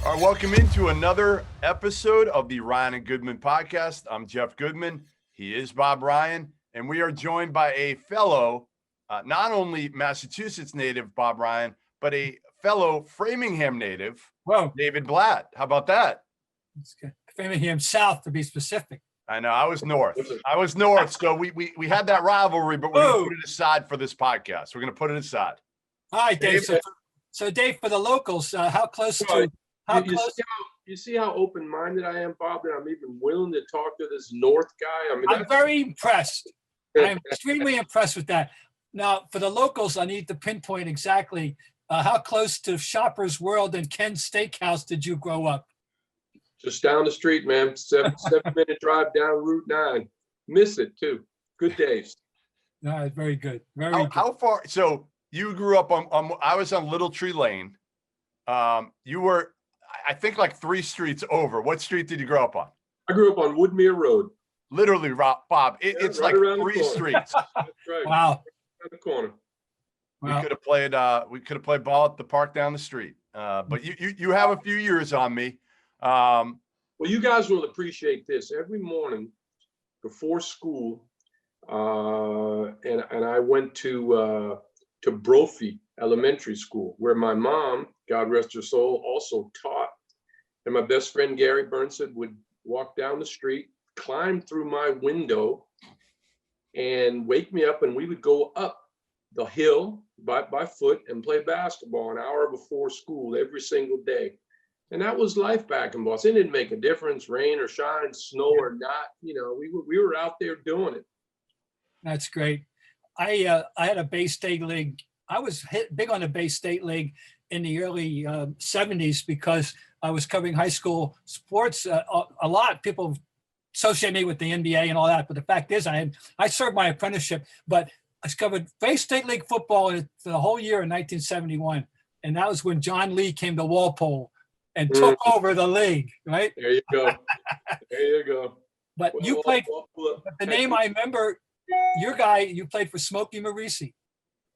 All right, welcome into another episode of the Ryan and Goodman podcast. I'm Jeff Goodman. He is Bob Ryan, and we are joined by a fellow, not only Massachusetts native, Bob Ryan, but a fellow Framingham native, Whoa. David Blatt. How about that? That's good. Framingham South, to be specific. I know. I was north. So we had that rivalry, but we're going to put it aside for this podcast. We're going to put it aside. All right, Dave. So Dave, for the locals, how close to you see how open-minded I am, Bob, that I'm even willing to talk to this North guy? I mean, I'm very impressed. I'm extremely impressed with that. Now, for the locals, I need to pinpoint exactly how close to Shoppers World and Ken's Steakhouse did you grow up? Just down the street, man. 7-minute drive down Route 9. Miss it, too. Good days. All right, very good. How far? So you grew up on I was on Little Tree Lane. You were, I think, like 3 streets over. What street did you grow up on? I grew up on Woodmere Road. Literally, Bob. It's right like 3 streets. That's right. Wow. Around the corner. We could have played ball at the park down the street. But you have a few years on me. Well, you guys will appreciate this. Every morning before school, and I went to Brophy Elementary School, where my mom, God rest her soul, also taught. And my best friend Gary Burnson would walk down the street, climb through my window, and wake me up, and we would go up the hill by foot and play basketball an hour before school every single day. And that was life back in Boston. It didn't make a difference, rain or shine, snow or not. You know, we were out there doing it. That's great. I had a Bay State League. I was big on the Bay State League in the early 70s because I was covering high school sports a lot. People associate me with the NBA and all that, but the fact is I served my apprenticeship, but I covered Bay State League football for the whole year in 1971. And that was when John Lee came to Walpole and took over the league, right? There you go. There you go. But you played, the name I remember, your guy, you played for Smokey Marisi,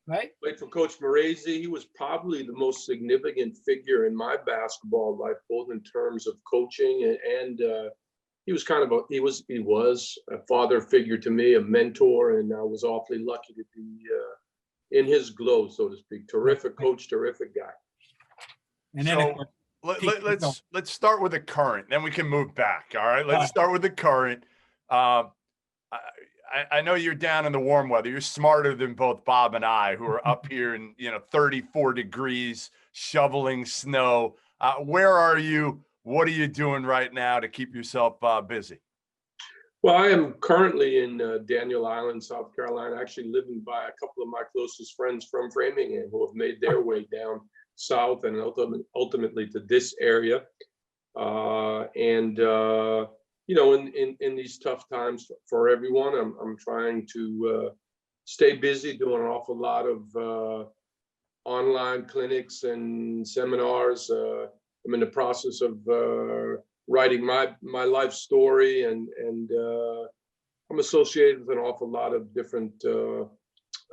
right? Played for Coach Marisi. He was probably the most significant figure in my basketball life, both in terms of coaching and he was kind of he was a father figure to me, a mentor, and I was awfully lucky to be in his glow, so to speak. Terrific coach, terrific guy. And then let's start with the current, then we can move back. All right, let's start with the current. I know you're down in the warm weather. You're smarter than both Bob and I, who are up here in 34 degrees, shoveling snow. Where are you? What are you doing right now to keep yourself busy? Well, I am currently in Daniel Island, South Carolina, actually living by a couple of my closest friends from Framingham who have made their way down south and ultimately to this area. In these tough times for everyone, I'm trying to stay busy, doing an awful lot of online clinics and seminars. I'm in the process of writing my life story, and I'm associated with an awful lot of different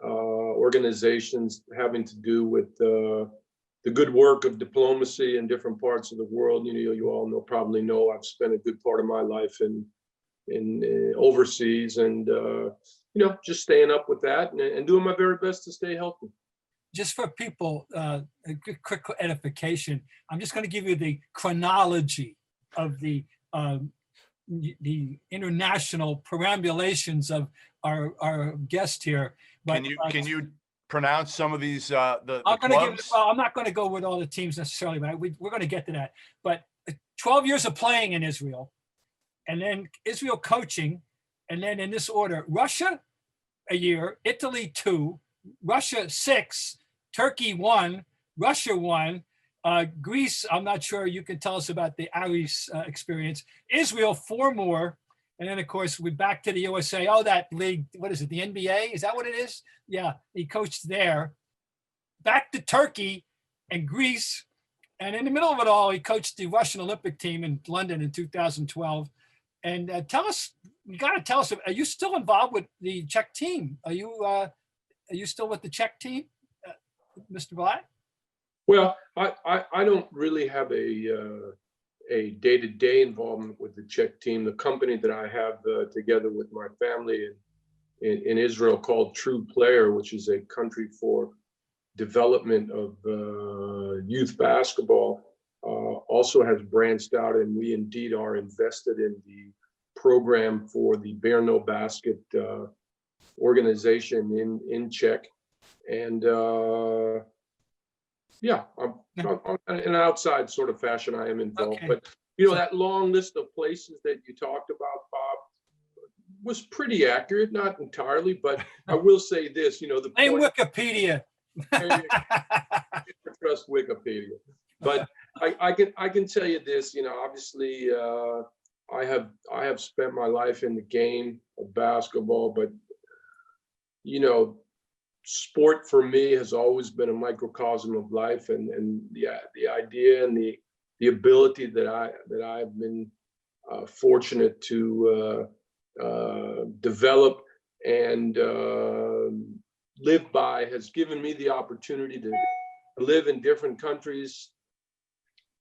organizations having to do with the good work of diplomacy in different parts of the world. You all probably know I've spent a good part of my life in overseas, and just staying up with that and doing my very best to stay healthy. Just for people, a quick edification, I'm just going to give you the chronology of the international perambulations of our guest here. But, can you pronounce some of these the I'm clubs? I'm not going to go with all the teams necessarily, but we're going to get to that. But 12 years of playing in Israel, and then Israel coaching, and then in this order: Russia a year, Italy 2, Russia 6, Turkey 1, Russia 1, Greece. I'm not sure. You can tell us about the Aris experience. Israel 4 more. And then, of course, we're back to the USA. Oh, that league, what is it, the NBA? Is that what it is? Yeah, he coached there. Back to Turkey and Greece. And in the middle of it all, he coached the Russian Olympic team in London in 2012. And you got to tell us, are you still involved with the Czech team? Are you still with the Czech team, Mr. Blatt? Well, I don't really have a day-to-day involvement with the Czech team. The company that I have together with my family in Israel called True Player, which is a country for development of youth basketball, also has branched out, and we indeed are invested in the program for the Brno Basket organization in Czech. And yeah, I'm in an outside sort of fashion, I am involved. Okay. But that long list of places that you talked about, Bob, was pretty accurate, not entirely, but I will say this, the Blame point, Wikipedia. trust Wikipedia. But I can tell you this, obviously I have spent my life in the game of basketball, but sport for me has always been a microcosm of life, and the idea and the ability that I've been fortunate to develop and live by has given me the opportunity to live in different countries,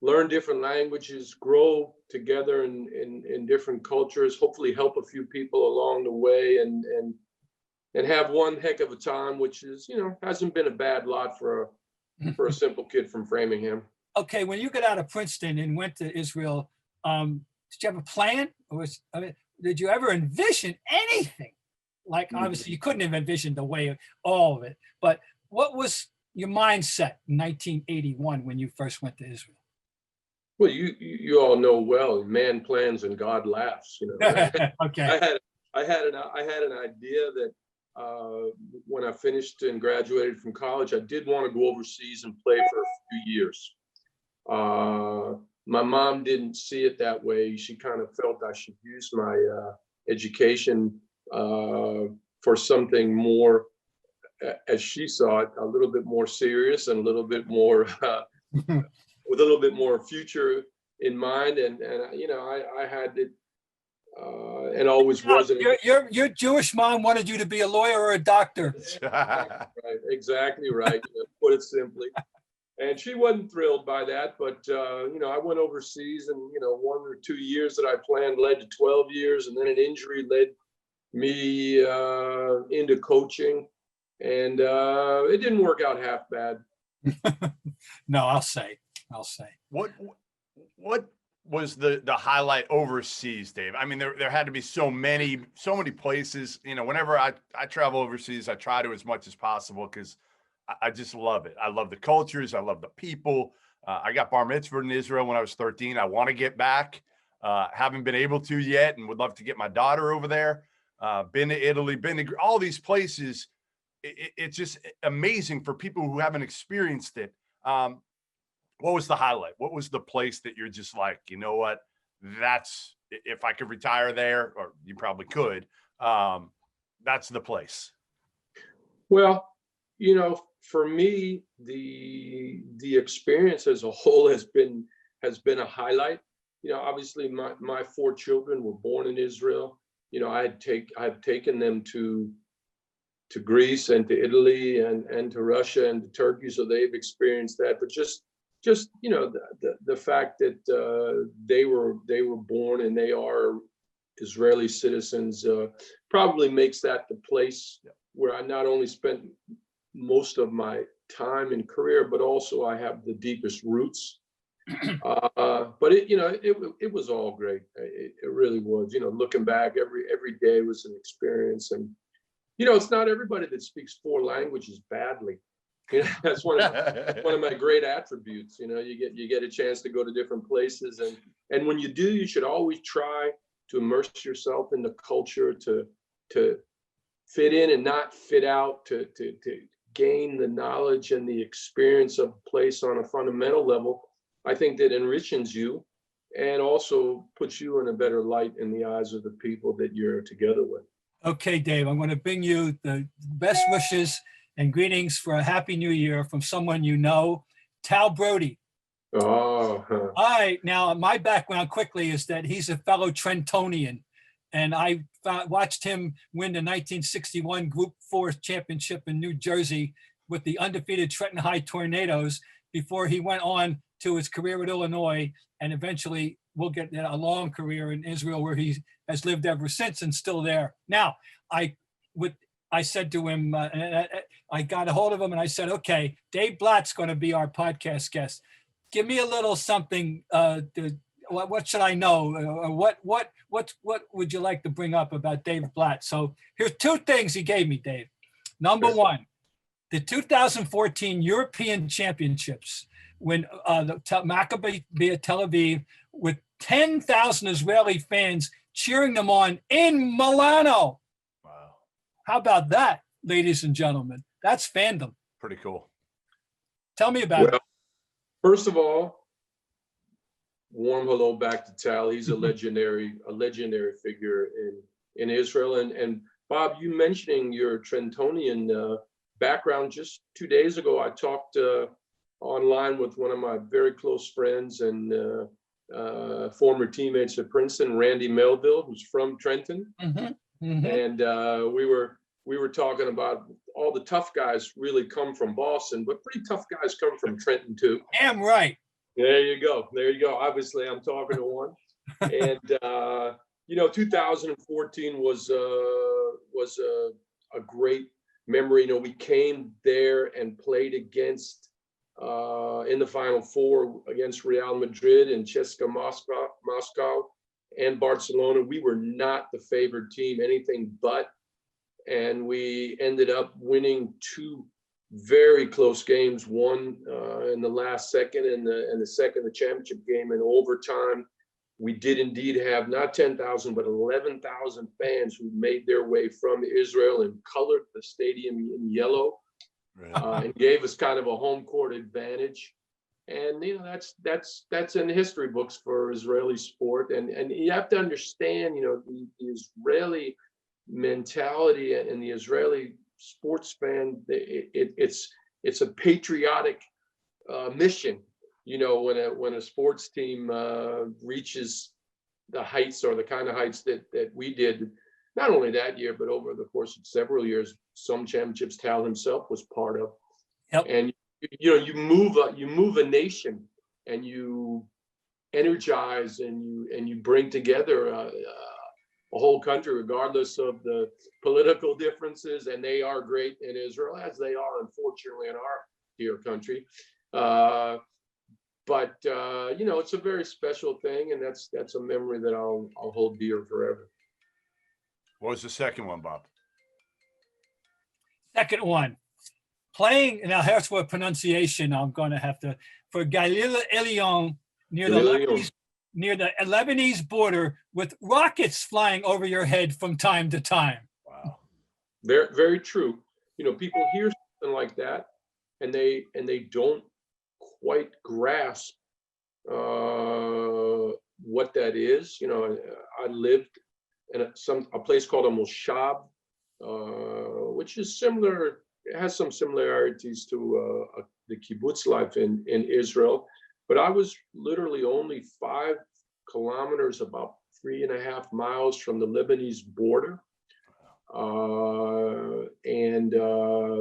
learn different languages, grow together in different cultures, hopefully help a few people along the way, and have one heck of a time, which is, hasn't been a bad lot for a simple kid from Framingham. Okay, when you got out of Princeton and went to Israel, did you have a plan? Did you ever envision anything? Like, obviously, you couldn't have envisioned the way all of it, but what was your mindset in 1981 when you first went to Israel? Well, you all know well, man plans and God laughs. Okay. I had an idea that when I finished and graduated from college, I did want to go overseas and play for a few years. My mom didn't see it that way. She kind of felt I should use my education for something more, as she saw it, a little bit more serious and a little bit more with a little bit more future in mind. And I had it. And always wasn't. Your Jewish mom wanted you to be a lawyer or a doctor. Right, exactly right. Put it simply. And she wasn't thrilled by that, but I went overseas, and 1 or 2 years that I planned led to 12 years, and then an injury led me into coaching, and it didn't work out half bad. No, I'll say. What was the highlight overseas, Dave? I mean, there had to be so many places. Whenever I travel overseas, I try to as much as possible because I just love it. I love the cultures. I love the people. I got bar mitzvahed in Israel when I was 13. I want to get back. Haven't been able to yet, and would love to get my daughter over there. Been to Italy, been to all these places. It's just amazing for people who haven't experienced it. What was the highlight? What was the place that you're just like, you know what? That's, if I could retire there, or you probably could, that's the place. Well, for me, the experience as a whole has been a highlight. Obviously my 4 children were born in Israel. I've taken them to Greece and to Italy and to Russia and to Turkey, so they've experienced that. But just the fact that they were born and they are Israeli citizens probably makes that the place where I not only spent most of my time and career, but also I have the deepest roots. But it was all great. It really was. Looking back, every day was an experience, and it's not everybody that speaks 4 languages badly. That's one of my great attributes. You get a chance to go to different places, and when you do, you should always try to immerse yourself in the culture, to fit in and not fit out, to gain the knowledge and the experience of a place on a fundamental level. I think that enriches you and also puts you in a better light in the eyes of the people that you're together with. Okay, Dave, I'm going to bring you the best wishes and greetings for a happy new year from someone Tal Brody. Oh. All right. Now, my background quickly is that he's a fellow Trentonian, and I watched him win the 1961 Group 4 championship in New Jersey with the undefeated Trenton High Tornadoes. before he went on to his career at Illinois, and eventually will get a long career in Israel, where he has lived ever since and still there. Now, I said to him, I got a hold of him and I said, okay, Dave Blatt's going to be our podcast guest. Give me a little something. What should I know? What would you like to bring up about Dave Blatt? So here's two things he gave me, Dave. Number one, the 2014 European Championships, when the Maccabi Tel Aviv, with 10,000 Israeli fans cheering them on in Milano. Wow. How about that, ladies and gentlemen? That's fandom. Pretty cool. Tell me about it. First of all, warm hello back to Tal. He's a legendary figure in Israel. And Bob, you mentioning your Trentonian background, just 2 days ago, I talked online with one of my very close friends and former teammates at Princeton, Randy Melville, who's from Trenton. Mm-hmm. Mm-hmm. And we were talking about all the tough guys really come from Boston, but pretty tough guys come from Trenton too. Damn right. There you go. Obviously, I'm talking to one. And 2014 was a great memory. We came there and played against in the Final Four against Real Madrid and CSKA Moscow and Barcelona. We were not the favored team, anything but. And we ended up winning two very close games, one in the last second and the championship game in overtime. We did indeed have not 10,000, but 11,000 fans who made their way from Israel and colored the stadium in yellow, and gave us kind of a home court advantage. And that's in the history books for Israeli sport. And you have to understand, the Israeli mentality and the Israeli sports fan, it's a patriotic mission. When a sports team reaches the heights or the kind of heights that we did, not only that year, but over the course of several years, some championships Tal himself was part of. Yep. And you move a nation, and you energize and you bring together a whole country, regardless of the political differences. And they are great in Israel, as they are, unfortunately, in our dear country. But it's a very special thing, and that's a memory that I'll hold dear forever. What was the second one, Bob? Second one, playing, now here's what pronunciation I'm going to have to, for Galileo near the Lebanese border, with rockets flying over your head from time to time. Wow. Very, very true. People hear something like that and they don't quite grasp what that is. I lived in a place called a Moshav, which is similar. It has some similarities to the kibbutz life in Israel, but I was literally only 5 kilometers, about 3.5 miles from the Lebanese border. And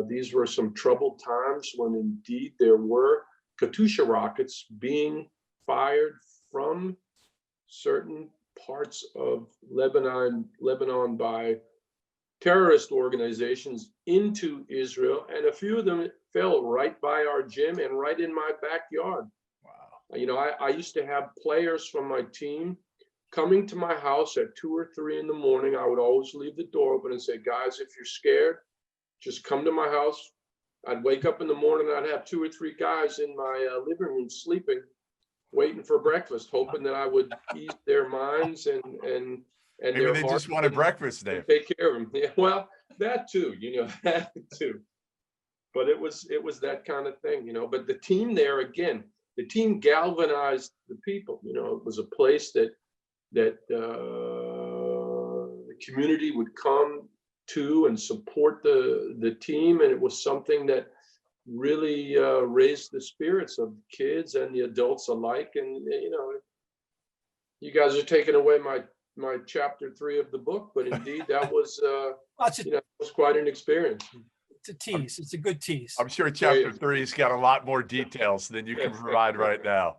these were some troubled times when indeed there were Katyusha rockets being fired from certain parts of Lebanon by terrorist organizations into Israel, and a few of them fell right by our gym and right in my backyard. Wow. I used to have players from my team coming to my house at 2 or 3 in the morning. I would always leave the door open and say, guys, if you're scared, just come to my house. I'd wake up in the morning, I'd have 2 or 3 guys in my living room sleeping, waiting for breakfast, hoping that I would ease their minds and maybe their they hearts just wanted breakfast, Dave. take care of them. Yeah, well, that too, that too. But it was that kind of thing, But the team there, again, the team galvanized the people. It was a place that the community would come to and support the team, and it was something that really raised the spirits of the kids and the adults alike. And you guys are taking away my chapter 3 of the book, but indeed that was was quite an experience. It's a tease. It's a good tease. I'm sure chapter 3's got a lot more details than you can provide right now.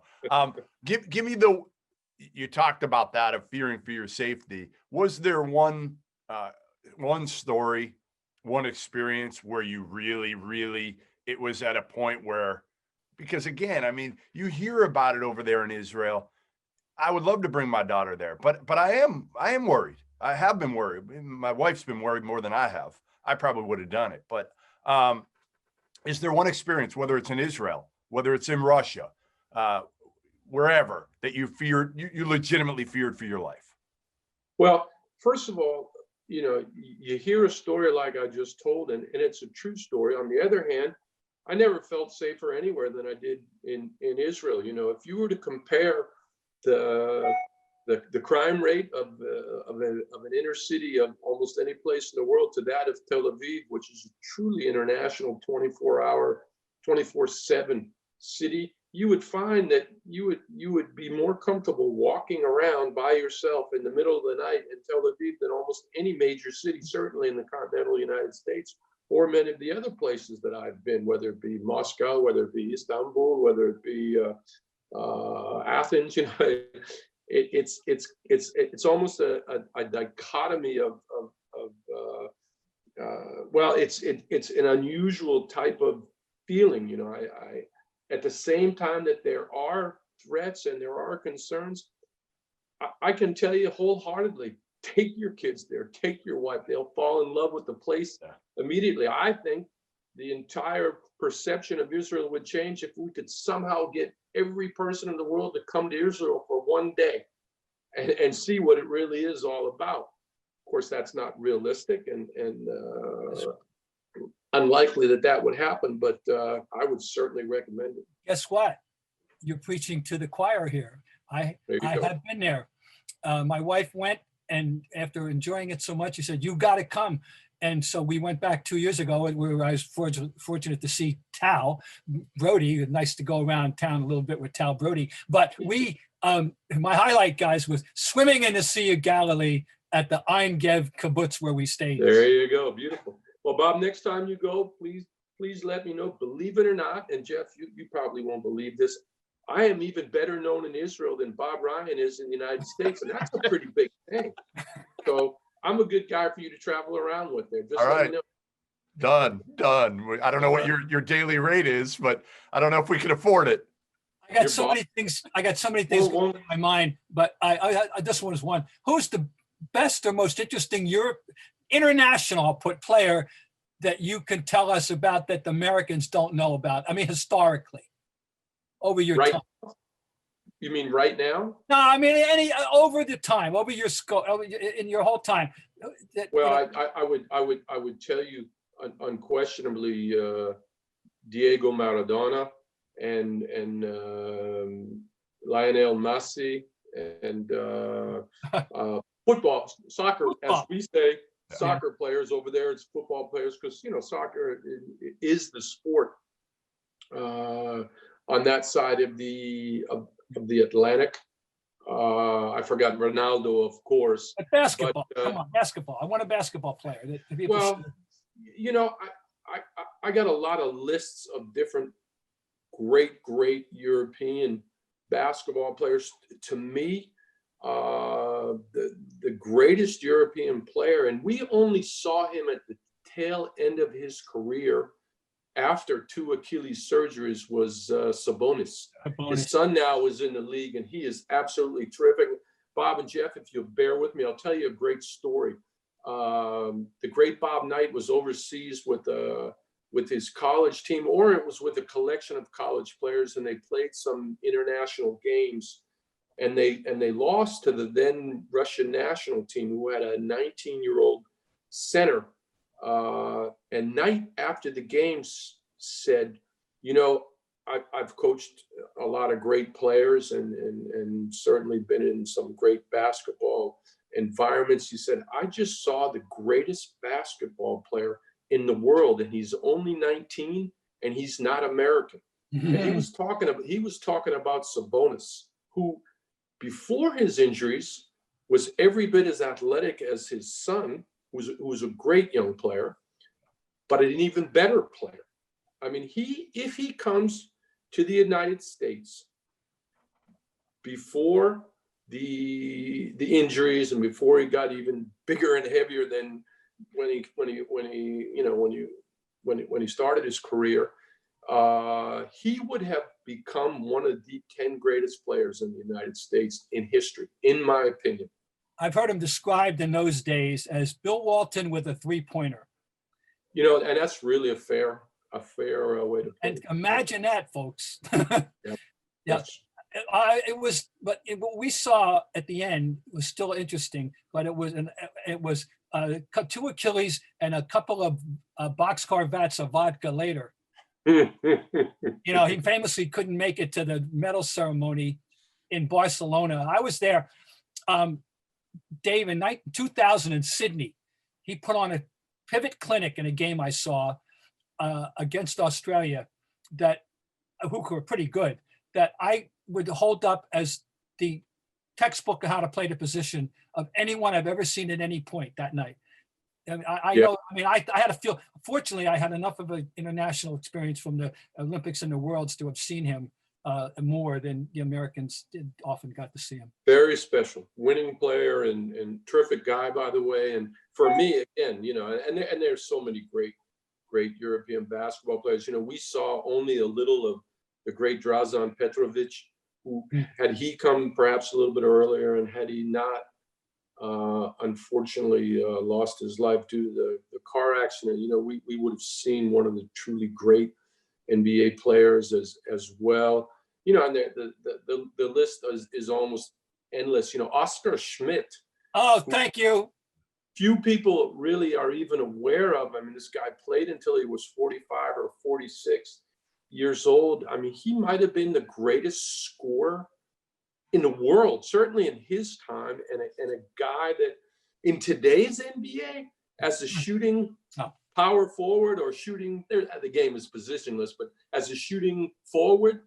Give me you talked about that of fearing for your safety. Was there one story, one experience where you really, it was at a point where, because again, I mean, you hear about it over there in Israel. I would love to bring my daughter there, but I am worried. I have been worried. My wife's been worried more than I have. I probably would have done it, but is there one experience, whether it's in Israel, whether it's in Russia, wherever, that you feared, you legitimately feared for your life? Well, first of all, you hear a story like I just told, and it's a true story. On the other hand, I never felt safer anywhere than I did in Israel. If you were to compare the crime rate of an inner city of almost any place in the world to that of Tel Aviv, which is a truly international 24/7 city, you would find that you would be more comfortable walking around by yourself in the middle of the night in Tel Aviv than almost any major city, certainly in the continental United States, or many of the other places that I've been, whether it be Moscow, whether it be Istanbul, whether it be Athens. It's almost a dichotomy of well, it's an unusual type of feeling. I at the same time that there are threats and there are concerns, I can tell you wholeheartedly, take your kids there, take your wife. They'll fall in love with the place immediately. I think the entire perception of Israel would change if we could somehow get every person in the world to come to Israel for one day and see what it really is all about. Of course, that's not realistic and unlikely that would happen, but I would certainly recommend it. Guess what? You're preaching to the choir here. I have been there. My wife went, and after enjoying it so much, she said, "You got to come." And so we went back 2 years ago, and I was fortunate to see Tal Brody. Nice to go around town a little bit with Tal Brody. But my highlight, guys, was swimming in the Sea of Galilee at the Ein Gev kibbutz where we stayed. There you go. Beautiful. Well, Bob, next time you go, please let me know. Believe it or not, and Jeff, you probably won't believe this, I am even better known in Israel than Bob Ryan is in the United States, and that's a pretty big thing. So I'm a good guy for you to travel around with there. Just all right. Let me know. Done. I don't know what your daily rate is, but I don't know if we can afford it. I got so many things going in my mind, but I this one is one. Who's the best or most interesting international player that you can tell us about that the Americans don't know about? I mean, historically, over your time. You mean right now? No, I mean over the time, over your scope, in your whole time. Well, I would tell you unquestionably Diego Maradona and Lionel Messi and soccer, as we say, soccer players over there. It's football players because soccer is the sport on that side of the Atlantic. I forgot Ronaldo, of course. But basketball, come on, basketball. I want a basketball player. I got a lot of lists of different great European basketball players. To me, the greatest European player, and we only saw him at the tail end of his career after 2 Achilles surgeries, was Sabonis. His son now is in the league, and he is absolutely terrific. Bob and Jeff, if you'll bear with me, I'll tell you a great story. The great Bob Knight was overseas with his college team, or it was with a collection of college players, and they played some international games, and they lost to the then Russian national team, who had a 19-year-old center. And Knight, after the games, said, I've coached a lot of great players and certainly been in some great basketball environments. He said, I just saw the greatest basketball player in the world, and he's only 19 and he's not American. Mm-hmm. And he was talking about Sabonis, who before his injuries was every bit as athletic as his son, who was a great young player. but an even better player. I mean, if he comes to the United States before the injuries and before he got even bigger and heavier than when he started his career, he would have become one of the 10 greatest players in the United States in history, in my opinion. I've heard him described in those days as Bill Walton with a three-pointer. You know, and that's really a fair way to put And it. imagine that, folks. Yeah. Yeah. Yes. What we saw at the end was still interesting, but it was two Achilles and a couple of boxcar vats of vodka later. You know, he famously couldn't make it to the medal ceremony in Barcelona. I was there, Dave, in 2000 in Sydney. He put on a pivot clinic in a game I saw against Australia who were pretty good, that I would hold up as the textbook of how to play the position of anyone I've ever seen at any point that night. I mean, I know. I mean, I had a feel. Fortunately, I had enough of an international experience from the Olympics and the Worlds to have seen him more than the Americans often got to see him. Very special, winning player and terrific guy, by the way. And for me, again, you know, and there's so many great European basketball players. You know, we saw only a little of the great Drazen Petrovic, who had he come perhaps a little bit earlier, and had he not unfortunately lost his life due to the car accident, you know, we would have seen one of the truly great NBA players as well. You know, and the list is almost endless. You know, Oscar Schmidt. Oh, thank you. Few people really are even aware of. I mean, this guy played until he was 45 or 46 years old. I mean, he might have been the greatest scorer in the world, certainly in his time, and a guy that in today's NBA, as a shooting power forward or shooting, the game is positionless, but as a shooting forward,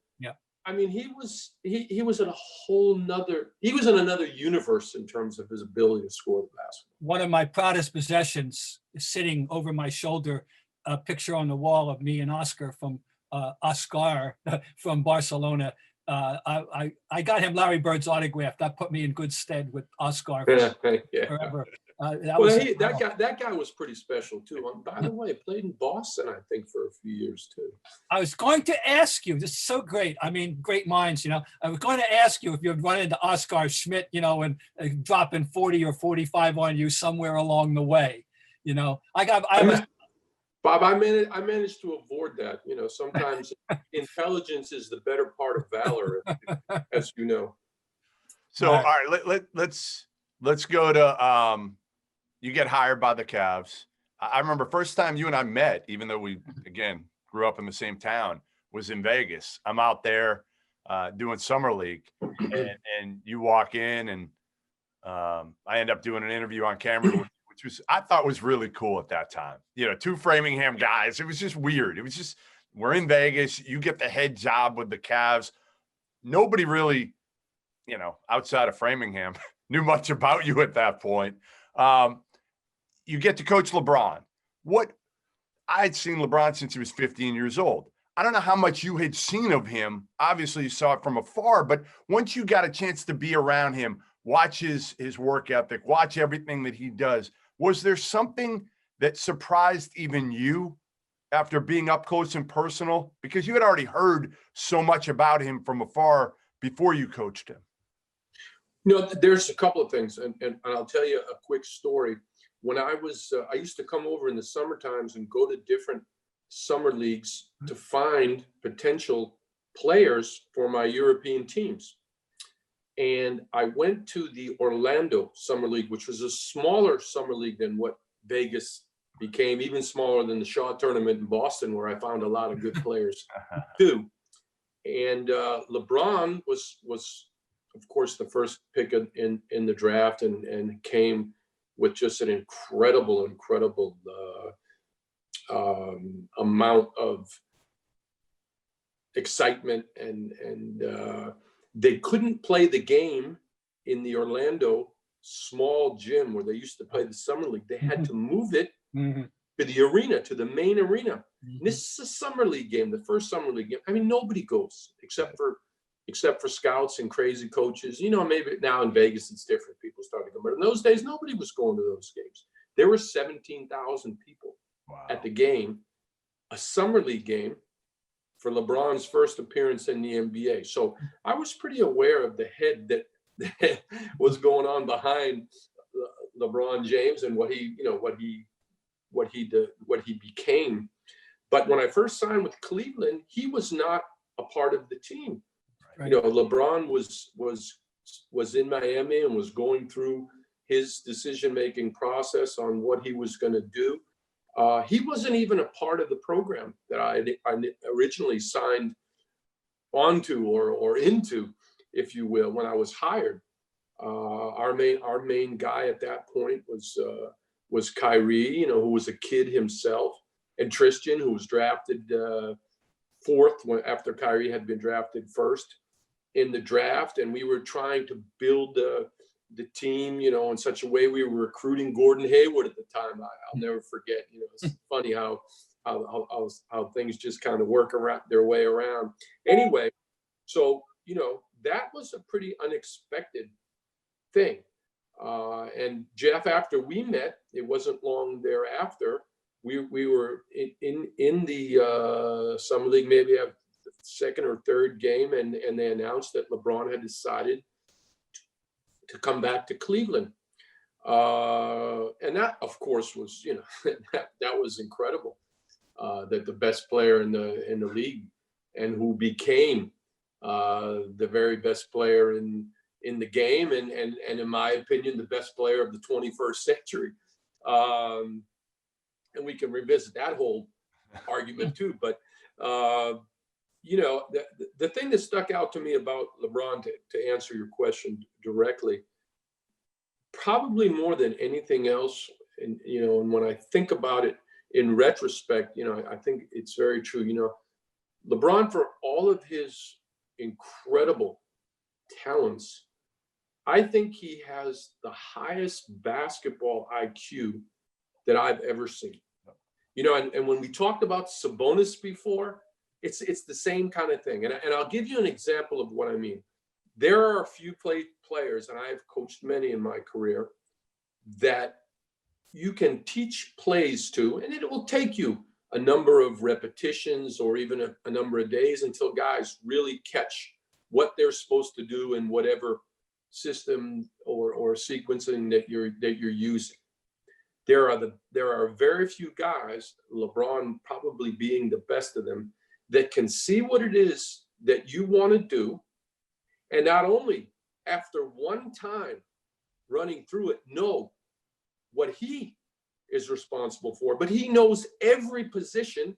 I mean, he was in a whole nother, he was in another universe in terms of his ability to score the basketball. One of my proudest possessions is sitting over my shoulder, a picture on the wall of me and Oscar from Barcelona. I got him Larry Bird's autograph. That put me in good stead with Oscar forever. That guy was pretty special too. By the way, played in Boston, I think, for a few years too. I was going to ask you, this is so great. I mean, great minds, you know. I was going to ask you if you'd run into Oscar Schmidt, you know, and dropping 40 or 45 on you somewhere along the way. You know, Bob, I managed to avoid that. You know, sometimes intelligence is the better part of valor, as you know. So, all right, let's go to you get hired by the Cavs. I remember first time you and I met, even though we again grew up in the same town, was in Vegas. I'm out there doing summer league, and you walk in, and I end up doing an interview on camera, which I thought was really cool at that time. You know, two Framingham guys. It was just weird. It was just, we're in Vegas. You get the head job with the Cavs. Nobody really, you know, outside of Framingham knew much about you at that point. You get to coach LeBron. I'd seen LeBron since he was 15 years old. I don't know how much you had seen of him. Obviously, you saw it from afar, but once you got a chance to be around him, watch his work ethic, watch everything that he does, was there something that surprised even you after being up close and personal? Because you had already heard so much about him from afar before you coached him. You know, there's a couple of things, and I'll tell you a quick story. When I was, I used to come over in the summer times and go to different summer leagues to find potential players for my European teams. And I went to the Orlando Summer League, which was a smaller summer league than what Vegas became, even smaller than the Shaw Tournament in Boston, where I found a lot of good players too. And LeBron was of course the first pick in the draft, and came with just an incredible amount of excitement, and they couldn't play the game in the Orlando small gym where they used to play the summer league. They had to move it to the arena, to the main arena. This is a summer league game, the first summer league game. I mean, nobody goes except for scouts and crazy coaches. You know, maybe now in Vegas it's different. People started going, but in those days nobody was going to those games. There were 17,000 people at the game, a summer league game for LeBron's first appearance in the NBA. So I was pretty aware of the head that was going on behind LeBron James and what he became. But when I first signed with Cleveland, he was not a part of the team. Right. You know, LeBron was in Miami and was going through his decision-making process on what he was going to do. He wasn't even a part of the program that I originally signed onto or into, if you will, when I was hired. Our main guy at that point was Kyrie, you know, who was a kid himself, and Tristan, who was drafted fourth after Kyrie had been drafted first in the draft. And we were trying to build the team, you know, in such a way. We were recruiting Gordon Hayward at the time. I'll never forget. You know, it's funny how things just kind of work around their way around. Anyway, so you know, that was a pretty unexpected thing. And Jeff, after we met, it wasn't long thereafter. We were in the summer league, maybe a second or third game, and they announced that LeBron had decided to come back to Cleveland. And that, of course, was, you know, that was incredible. That the best player in the league, and who became the very best player in the game, and in my opinion, the best player of the 21st century. And we can revisit that whole argument too. But you know, the thing that stuck out to me about LeBron, to answer your question directly, probably more than anything else, and you know, and when I think about it in retrospect, you know, I think it's very true. You know, LeBron, for all of his incredible talents, I think he has the highest basketball IQ that I've ever seen. You know, and when we talked about Sabonis before, it's the same kind of thing. And I'll give you an example of what I mean. There are a few players, and I've coached many in my career, that you can teach plays to, and it will take you a number of repetitions or even a number of days until guys really catch what they're supposed to do in whatever system or sequencing that you're using. There are very few guys, LeBron probably being the best of them, that can see what it is that you want to do, and not only after one time running through it, know what he is responsible for, but he knows every position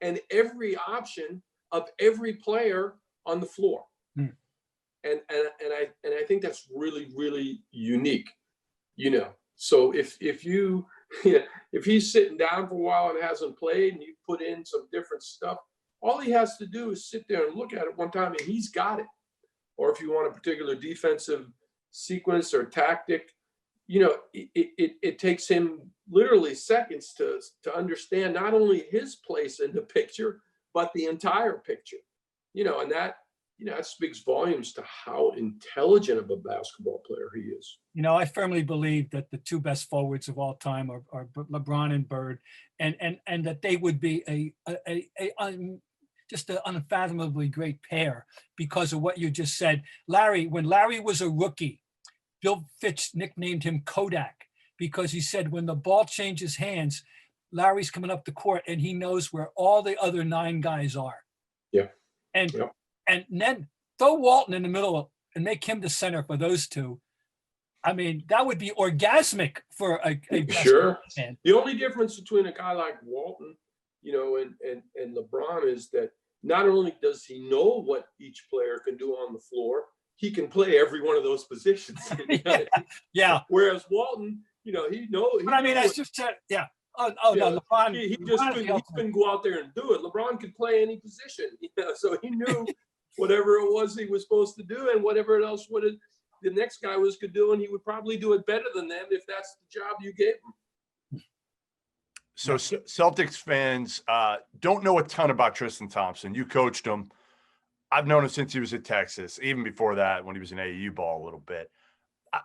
and every option of every player on the floor. And I think that's really, really unique, you know. So if he's sitting down for a while and hasn't played, and you put in some different stuff, all he has to do is sit there and look at it one time, and he's got it. Or if you want a particular defensive sequence or tactic, you know, it takes him literally seconds to understand not only his place in the picture, but the entire picture. You know, and that, you know, that speaks volumes to how intelligent of a basketball player he is. You know, I firmly believe that the two best forwards of all time are LeBron and Bird, and that they would be just an unfathomably great pair because of what you just said. When Larry was a rookie, Bill Fitch nicknamed him Kodak because he said when the ball changes hands, Larry's coming up the court and he knows where all the other 9 guys are. Yeah. And then throw Walton in the middle and make him the center for those two. I mean, that would be orgasmic for a sure. fan. The only difference between a guy like Walton, you know, and LeBron is that not only does he know what each player can do on the floor, he can play every one of those positions. Yeah. Whereas Walton, you know, he knows. But I mean, that's just yeah. Oh no, LeBron. He couldn't go out there and do it. LeBron could play any position, you know, so he knew whatever it was he was supposed to do, and whatever else the next guy could do, and he would probably do it better than them if that's the job you gave him. So Celtics fans don't know a ton about Tristan Thompson. You coached him. I've known him since he was at Texas, even before that when he was in AAU ball a little bit.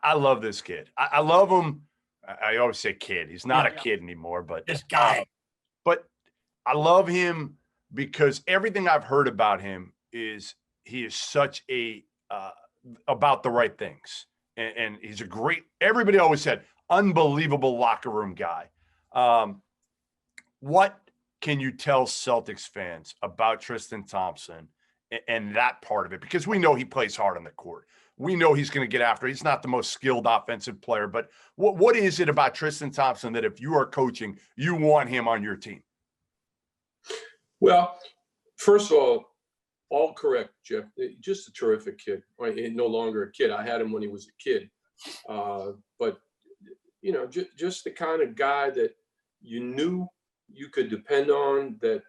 I love this kid. I love him. I always say kid. He's not a kid anymore, but this guy. But I love him because everything I've heard about him is he is such a about the right things. And he's a great, everybody always said, unbelievable locker room guy. What can you tell Celtics fans about Tristan Thompson and that part of it? Because we know he plays hard on the court. We know he's going to get after it. He's not the most skilled offensive player, but what is it about Tristan Thompson that if you are coaching, you want him on your team? Well, first of all correct, Jeff. Just a terrific kid. Right? No longer a kid. I had him when he was a kid. But, you know, just the kind of guy that you knew you could depend on, that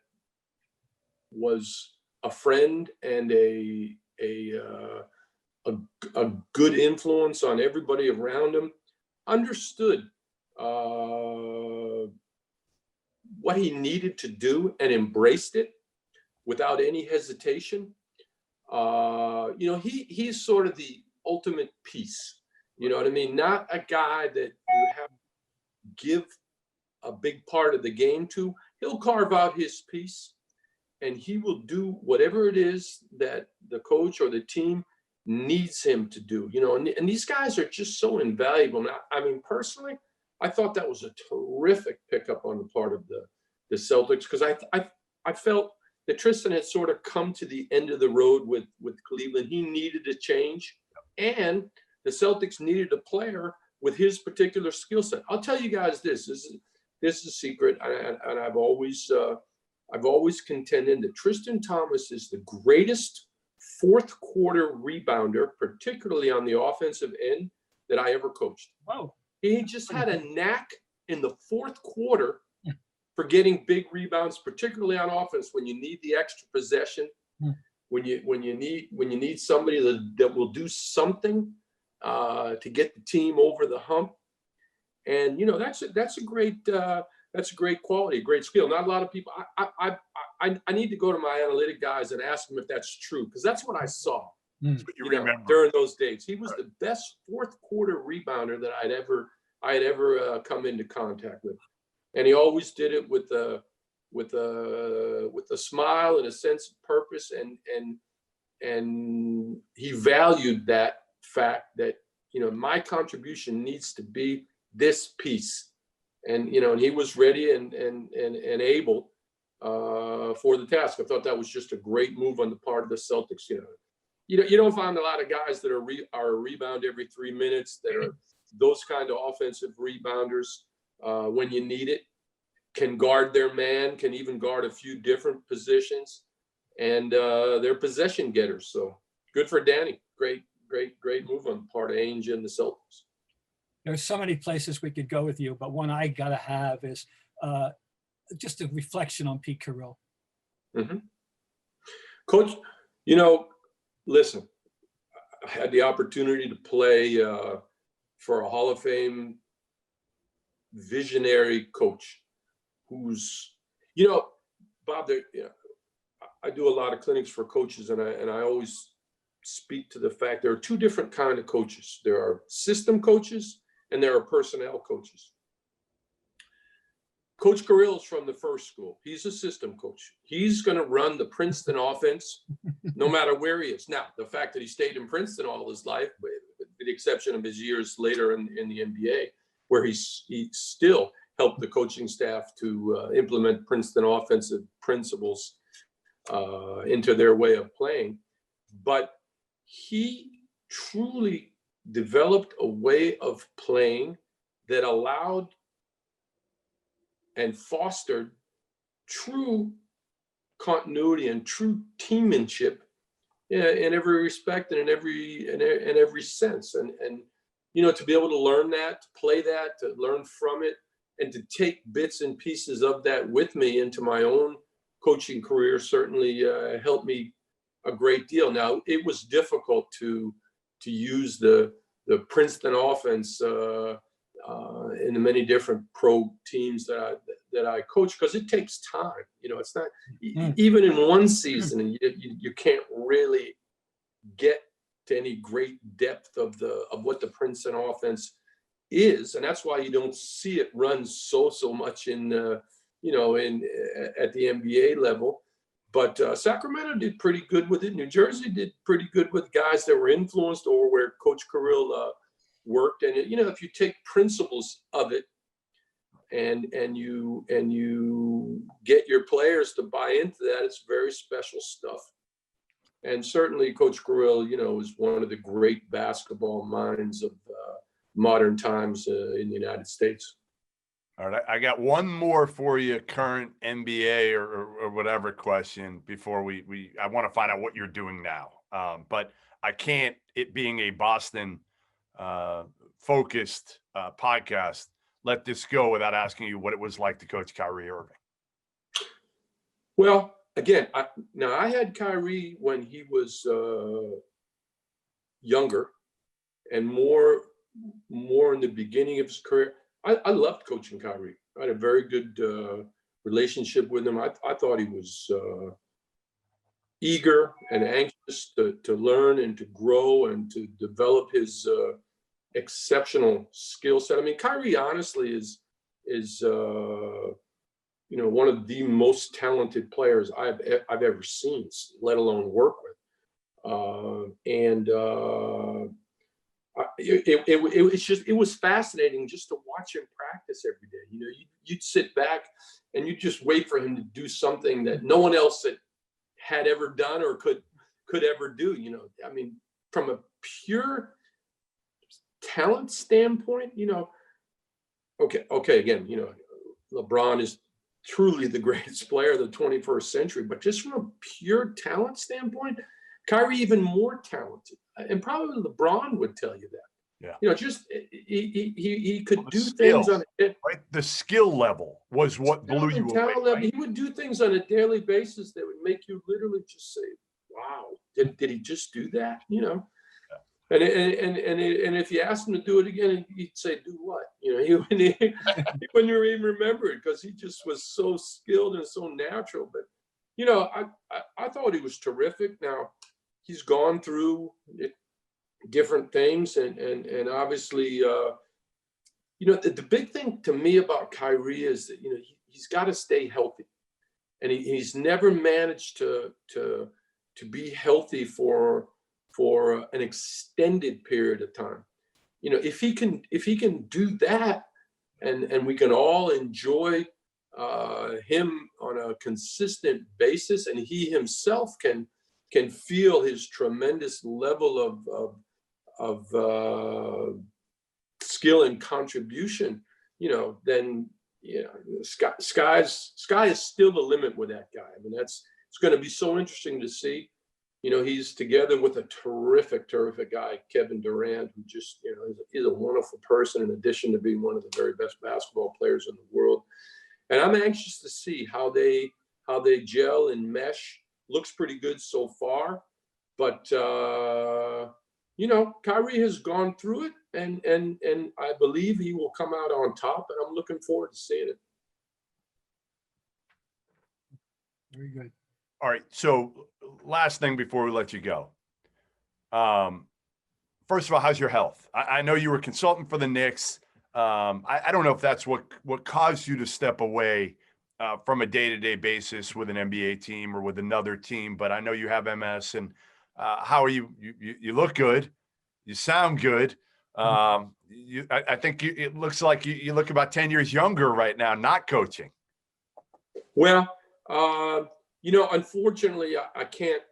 was a friend and a good influence on everybody around him, understood what he needed to do and embraced it without any hesitation. You know, he's sort of the ultimate peace. You know what I mean? Not a guy that you have to give a big part of the game to. He'll carve out his piece and he will do whatever it is that the coach or the team needs him to do, you know, and these guys are just so invaluable. Now, I mean, personally, I thought that was a terrific pickup on the part of the Celtics, because I felt that Tristan had sort of come to the end of the road with Cleveland. He needed a change, and the Celtics needed a player with his particular skill set. I'll tell you guys this is a secret, and I've always contended that Tristan Thomas is the greatest fourth quarter rebounder, particularly on the offensive end, that I ever coached. Wow. He just had a knack in the fourth quarter for getting big rebounds, particularly on offense when you need the extra possession, when you need somebody that will do something to get the team over the hump. And you know, that's a great quality, great skill. Not a lot of people. I need to go to my analytic guys and ask them if that's true, because that's what I saw. You remember during those days. He was the best fourth quarter rebounder that I had ever come into contact with, and he always did it with a smile and a sense of purpose, and he valued that fact that, you know, my contribution needs to be this piece, and you know, and he was ready and able for the task. I thought that was just a great move on the part of the Celtics. You don't find a lot of guys that are a rebound every 3 minutes, that are those kind of offensive rebounders when you need it, can guard their man, can even guard a few different positions, and they're possession getters. So good for Danny. Great move on the part of Ainge and the Celtics. There's so many places we could go with you, but one I gotta have is just a reflection on Pete Carroll. Mm-hmm. Coach, you know, listen, I had the opportunity to play for a Hall of Fame visionary coach who's, you know, Bob, I do a lot of clinics for coaches, and I always speak to the fact there are two different kinds of coaches. There are system coaches and there are personnel coaches. Coach Carrill's from the first school. He's a system coach. He's going to run the Princeton offense no matter where he is. Now, the fact that he stayed in Princeton all his life, with the exception of his years later in the NBA, where he still helped the coaching staff to implement Princeton offensive principles into their way of playing. But he truly developed a way of playing that allowed and fostered true continuity and true teammanship in every respect and in every sense. And you know, to be able to learn that, to play that, to learn from it, and to take bits and pieces of that with me into my own coaching career certainly helped me a great deal. Now, it was difficult to use the Princeton offense in the many different pro teams that that I coach, because it takes time. It's not even in one season, and you can't really get to any great depth of what the Princeton offense is, and that's why you don't see it run so much in at the NBA level. But Sacramento did pretty good with it. New Jersey did pretty good with guys that were influenced or where Coach Kirill worked. And if you take principles of it and you get your players to buy into that, it's very special stuff. And certainly Coach Kirill, is one of the great basketball minds of modern times in the United States. All right, I got one more for you, current NBA or whatever question before I want to find out what you're doing now. But I can't, it being a Boston focused podcast, let this go without asking you what it was like to coach Kyrie Irving. Well, again, I had Kyrie when he was younger and more in the beginning of his career. I loved coaching Kyrie. I had a very good relationship with him. I thought he was eager and anxious to learn and to grow and to develop his exceptional skill set. I mean, Kyrie honestly is one of the most talented players I've ever seen, let alone work with. It was fascinating just to watch him practice every day. You'd sit back and you'd just wait for him to do something that no one else had ever done or could ever do. I mean, from a pure talent standpoint, okay, again, LeBron is truly the greatest player of the 21st century, but just from a pure talent standpoint, Kyrie even more talented, and probably LeBron would tell you that. Yeah. Just he could do skills, things on it. Right. The skill level was what blew you away. Right? He would do things on a daily basis that would make you literally just say, "Wow, did he just do that?" Yeah. And if you asked him to do it again, he'd say, "Do what?" He wouldn't even remember it because he just was so skilled and so natural. But I thought he was terrific. Now he's gone through different things, and obviously, the big thing to me about Kyrie is that he's got to stay healthy, and he's never managed to be healthy for an extended period of time. If he can do that, and we can all enjoy him on a consistent basis, and he himself can feel his tremendous level of skill and contribution, then sky is still the limit with that guy. I mean, it's going to be so interesting to see. He's together with a terrific guy, Kevin Durant, who just, is a wonderful person in addition to being one of the very best basketball players in the world. And I'm anxious to see how they gel and mesh. Looks pretty good so far, but Kyrie has gone through it, and I believe he will come out on top, and I'm looking forward to seeing it. Very good. All right. So last thing before we let you go. First of all, how's your health? I know you were a consultant for the Knicks. I don't know if that's what caused you to step away from a day-to-day basis with an NBA team or with another team, but I know you have MS. And how are you? You look good. You sound good. I think it looks like you look about 10 years younger right now, not coaching. Well, unfortunately, I can't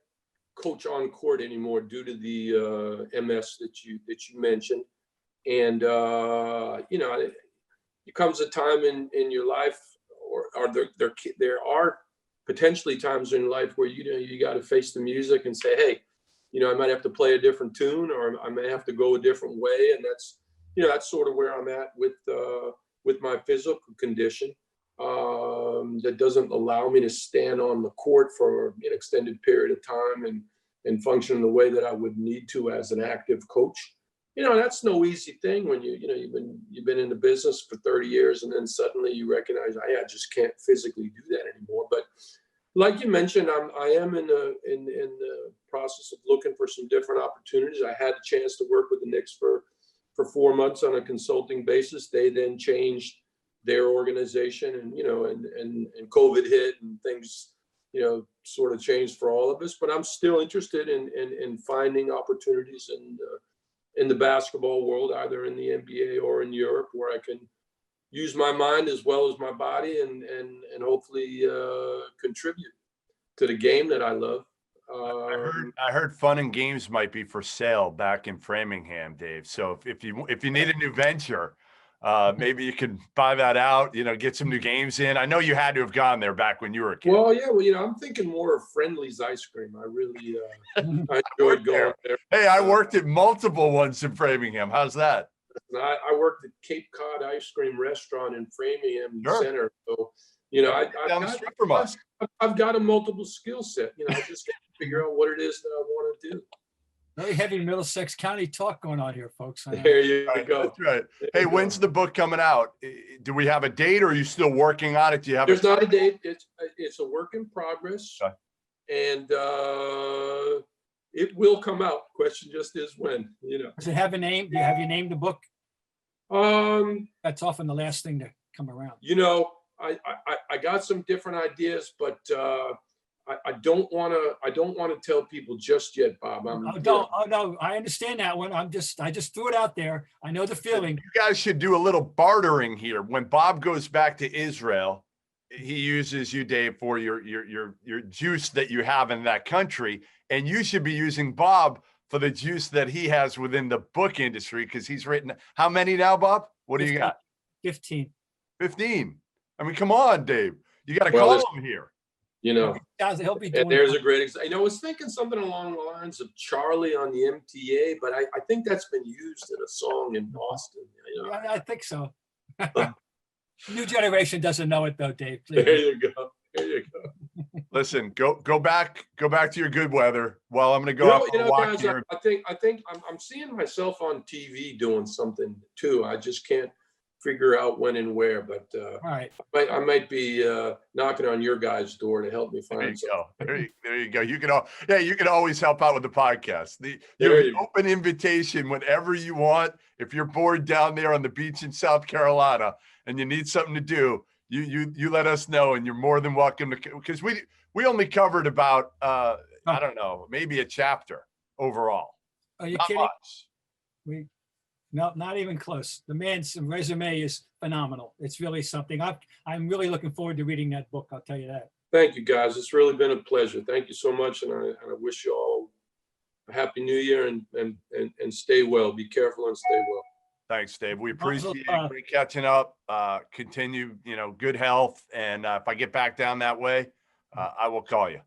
coach on court anymore due to the MS that you mentioned. And, there comes a time in your life, or there are potentially times in life where, you got to face the music and say, hey, I might have to play a different tune, or I may have to go a different way. And that's sort of where I'm at with my physical condition. That doesn't allow me to stand on the court for an extended period of time and function in the way that I would need to as an active coach. that's no easy thing when you've been in the business for 30 years and then suddenly you recognize I just can't physically do that anymore. But like you mentioned, I am in the process of looking for some different opportunities. I had a chance to work with the Knicks for 4 months on a consulting basis. They then changed their organization, and COVID hit and things sort of changed for all of us. But I'm still interested in finding opportunities in the basketball world, either in the NBA or in Europe, where I can use my mind as well as my body and hopefully contribute to the game that I love. I heard Fun and Games might be for sale back in Framingham, Dave. So if you need a new venture, maybe you can buy that out, get some new games in. I know you had to have gone there back when you were a kid. Well, yeah, I'm thinking more of Friendly's ice cream. I really I enjoyed going there. Hey, I worked at multiple ones in Framingham. How's that? I worked at Cape Cod Ice Cream Restaurant in Framingham Center. So, Down the street from us. I've got a multiple skill set. I just got to figure out what it is that I want to do. Very heavy Middlesex County talk going on here, folks. There you go. That's right. Hey, when's the book coming out? Do we have a date, or are you still working on it? Do you have? There's not a date. It's a work in progress, okay. And it will come out. Question just is when. Does it have a name? Have you named the book? That's often the last thing to come around. I got some different ideas, but I don't want to tell people just yet, Bob. No, I understand that one. I just threw it out there. I know the feeling. You guys should do a little bartering here. When Bob goes back to Israel, he uses you, Dave, for your juice that you have in that country, and you should be using Bob for the juice that he has within the book industry, because he's written how many now, Bob? What do you got? 15. 15. I mean, come on, Dave. You got to call him here. He'll be doing. And there's a great example. I was thinking something along the lines of Charlie on the MTA, but I think that's been used in a song in Boston. I think so. New generation doesn't know it though, Dave. Please. There you go. Listen, go back to your good weather. Well, I'm going to go out for a walk guys, here. I think I'm seeing myself on TV doing something too. I just can't figure out when and where, but all right. I might be knocking on your guys' door to help me find something. There you go. You can always help out with the podcast. You have an open invitation whenever you want. If you're bored down there on the beach in South Carolina and you need something to do, you let us know, and you're more than welcome to, because we only covered about I don't know, maybe a chapter overall. Are you Not kidding? much. No, not even close. The man's resume is phenomenal. It's really something. I'm really looking forward to reading that book. I'll tell you that. Thank you, guys. It's really been a pleasure. Thank you so much, and I wish you all a happy New Year and stay well. Be careful and stay well. Thanks, Dave. We appreciate it. Great catching up. Continue, good health, and if I get back down that way, I will call you.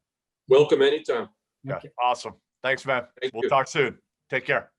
Welcome anytime. Okay. Awesome. Thanks, man. Thank We'll you. talk soon. Take care.